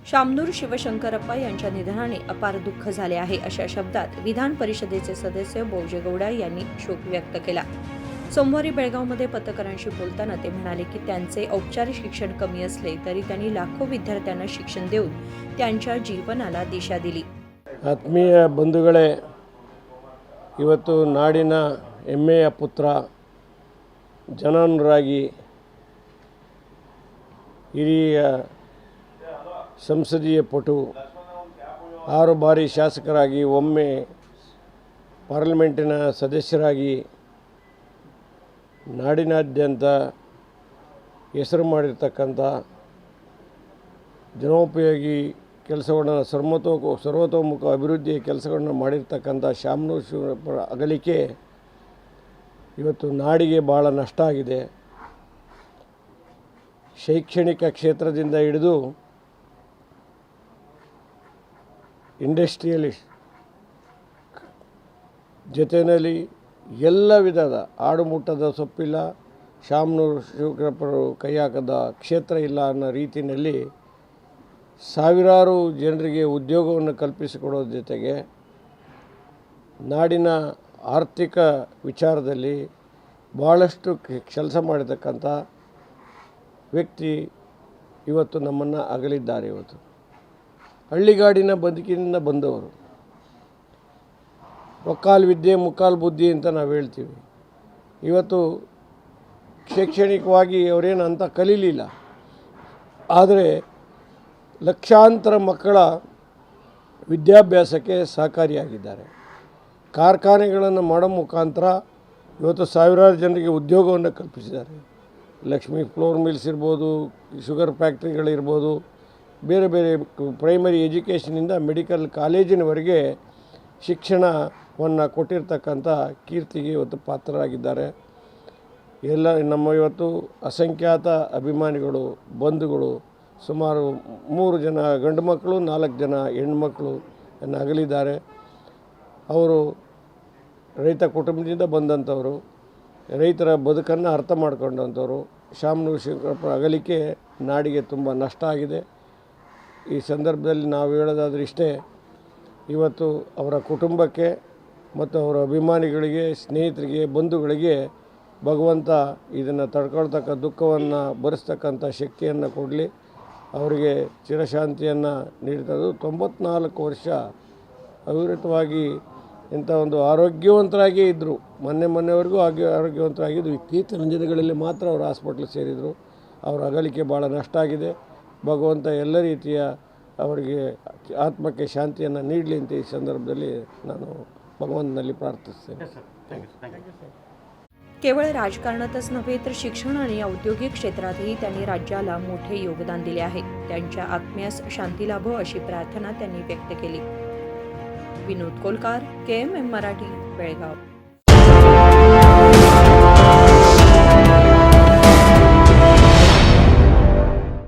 शामनूर शिवशंकरप्पा यांच्या निधनाने अपार दुःख झाले आहे, अशा शब्दात विधान परिषदेचे सदस्य बोजेगौडा यांनी शोक व्यक्त केला। सोमवारी बेळगावमध्ये पत्रकारांशी बोलताना ते म्हणाले की त्यांचे औपचारिक शिक्षण कमी असले तरी त्यांनी लाखो विद्यार्थ्यांना शिक्षण देऊन त्यांच्या जीवनाला दिशा दिली। ಆತ್ಮೀಯ ಬಂಧುಗಳೇ, ಇವತ್ತು ನಾಡಿನ ಹೆಮ್ಮೆಯ ಪುತ್ರ, ಜನಾನುರಾಗಿ, ಹಿರಿಯ ಸಂಸದೀಯ ಪಟು, 6 ಬಾರಿ ಶಾಸಕರಾಗಿ ಒಮ್ಮೆ ಪಾರ್ಲಿಮೆಂಟಿನ ಸದಸ್ಯರಾಗಿ ನಾಡಿನಾದ್ಯಂತ ಹೆಸರು ಮಾಡಿರ್ತಕ್ಕಂಥ ಜನೋಪಯೋಗಿ ಕೆಲಸಗಳನ್ನು ಸರ್ವತೋಮುಖ ಅಭಿವೃದ್ಧಿಯ ಕೆಲಸಗಳನ್ನು ಮಾಡಿರ್ತಕ್ಕಂಥ ಶಾಮನೂರು ಶಿವಶಂಕರಪ್ಪ ಅಗಲಿಕೆ ಇವತ್ತು ನಾಡಿಗೆ ಭಾಳ ನಷ್ಟ ಆಗಿದೆ। ಶೈಕ್ಷಣಿಕ ಕ್ಷೇತ್ರದಿಂದ ಹಿಡಿದು ಇಂಡಸ್ಟ್ರಿಯಲಿಸ್ಟ್ ಜೊತೆಯಲ್ಲಿ ಎಲ್ಲ ವಿಧದ ಆಡುಮುಟ್ಟದ ಸೊಪ್ಪಿಲ್ಲ, ಶಾಮನೂರು ಶಿವಶಂಕರಪ್ಪರು ಕೈ ಹಾಕದ ಕ್ಷೇತ್ರ ಇಲ್ಲ ಅನ್ನೋ ರೀತಿಯಲ್ಲಿ ಸಾವಿರಾರು ಜನರಿಗೆ ಉದ್ಯೋಗವನ್ನು ಕಲ್ಪಿಸಿಕೊಡೋದ್ರ ಜೊತೆಗೆ ನಾಡಿನ ಆರ್ಥಿಕ ವಿಚಾರದಲ್ಲಿ ಭಾಳಷ್ಟು ಕೆಲಸ ಮಾಡಿರ್ತಕ್ಕಂಥ ವ್ಯಕ್ತಿ ಇವತ್ತು ನಮ್ಮನ್ನು ಅಗಲಿದ್ದಾರೆ। ಇವತ್ತು ಹಳ್ಳಿಗಾಡಿನ ಬದುಕಿನಿಂದ ಬಂದವರು, ಒಕ್ಕಾಲು ವಿದ್ಯೆ ಮುಕ್ಕಾಲು ಬುದ್ಧಿ ಅಂತ ನಾವು ಹೇಳ್ತೀವಿ। ಇವತ್ತು ಶೈಕ್ಷಣಿಕವಾಗಿ ಅವರೇನು ಅಂತ ಕಲೀಲಿಲ್ಲ, ಆದರೆ ಲಕ್ಷಾಂತರ ಮಕ್ಕಳ ವಿದ್ಯಾಭ್ಯಾಸಕ್ಕೆ ಸಹಕಾರಿಯಾಗಿದ್ದಾರೆ। ಕಾರ್ಖಾನೆಗಳನ್ನು ಮಾಡೋ ಮುಖಾಂತರ ಇವತ್ತು ಸಾವಿರಾರು ಜನರಿಗೆ ಉದ್ಯೋಗವನ್ನು ಕಲ್ಪಿಸಿದ್ದಾರೆ। ಲಕ್ಷ್ಮೀ ಫ್ಲೋರ್ ಮಿಲ್ಸ್ ಇರ್ಬೋದು, ಶುಗರ್ ಫ್ಯಾಕ್ಟ್ರಿಗಳಿರ್ಬೋದು, ಬೇರೆ ಬೇರೆ ಪ್ರೈಮರಿ ಎಜುಕೇಷನಿಂದ ಮೆಡಿಕಲ್ ಕಾಲೇಜಿನವರೆಗೆ ಶಿಕ್ಷಣವನ್ನು ಕೊಟ್ಟಿರ್ತಕ್ಕಂಥ ಕೀರ್ತಿಗೆ ಇವತ್ತು ಪಾತ್ರರಾಗಿದ್ದಾರೆ। ಎಲ್ಲ ನಮ್ಮ ಇವತ್ತು ಅಸಂಖ್ಯಾತ ಅಭಿಮಾನಿಗಳು, ಬಂಧುಗಳು, ಸುಮಾರು 3 ಜನ ಗಂಡು ಮಕ್ಕಳು, 4 ಜನ ಹೆಣ್ಮಕ್ಕಳು ಅಗಲಿದ್ದಾರೆ। ಅವರು ರೈತ ಕುಟುಂಬದಿಂದ ಬಂದಂಥವರು, ರೈತರ ಬದುಕನ್ನು ಅರ್ಥ ಮಾಡ್ಕೊಂಡಂಥವ್ರು। ಶಾಮನೂರು ಶಿವಶಂಕರಪ್ಪ ಅಗಲಿಕೆ ನಾಡಿಗೆ ತುಂಬ ನಷ್ಟ ಆಗಿದೆ। ಈ ಸಂದರ್ಭದಲ್ಲಿ ನಾವು ಹೇಳೋದಾದ್ರೆ ಇಷ್ಟೇ, ಇವತ್ತು ಅವರ ಕುಟುಂಬಕ್ಕೆ ಮತ್ತು ಅವರ ಅಭಿಮಾನಿಗಳಿಗೆ, ಸ್ನೇಹಿತರಿಗೆ, ಬಂಧುಗಳಿಗೆ ಭಗವಂತ ಇದನ್ನು ತಡ್ಕೊಳ್ತಕ್ಕ ದುಃಖವನ್ನು ಭರಿಸ್ತಕ್ಕಂಥ ಶಕ್ತಿಯನ್ನು ಕೊಡಲಿ, ಅವರಿಗೆ ಚಿರಶಾಂತಿಯನ್ನು ನೀಡ್ತದ್ದು। 94 ವರ್ಷ ಅವಿರತವಾಗಿ ಇಂಥ ಒಂದು ಆರೋಗ್ಯವಂತರಾಗೇ ಇದ್ದರು, ಮೊನ್ನೆವರೆಗೂ ಆರೋಗ್ಯವಂತರಾಗಿದ್ದು, ಇತ್ತೀಚಿನ ದಿನಗಳಲ್ಲಿ ಮಾತ್ರ ಅವರು ಹಾಸ್ಪಿಟ್ಲ್ ಸೇರಿದರು। ಅವರ ಅಗಲಿಕೆ ಭಾಳ ನಷ್ಟ ಆಗಿದೆ। ಭಗವಂತ ಎಲ್ಲ ರೀತಿಯ ಅವರಿಗೆ ಆತ್ಮಕ್ಕೆ ಶಾಂತಿಯನ್ನು ನೀಡಲಿ ಅಂತ ಈ ಸಂದರ್ಭದಲ್ಲಿ ನಾನು भगवंताನಲ್ಲಿ प्रार्थಿಸ್ತೇನೆ। केवळ राजकारणातच नव्हे तर शिक्षण आणि औद्योगिक क्षेत्रातही त्यांनी राज्याला मोठे योगदान दिले आहे। त्यांच्या आत्म्यास शांती लाभो अशी प्रार्थना त्यांनी व्यक्त केली। विनोद कोलकार, KMM मराठी, बेळगाव।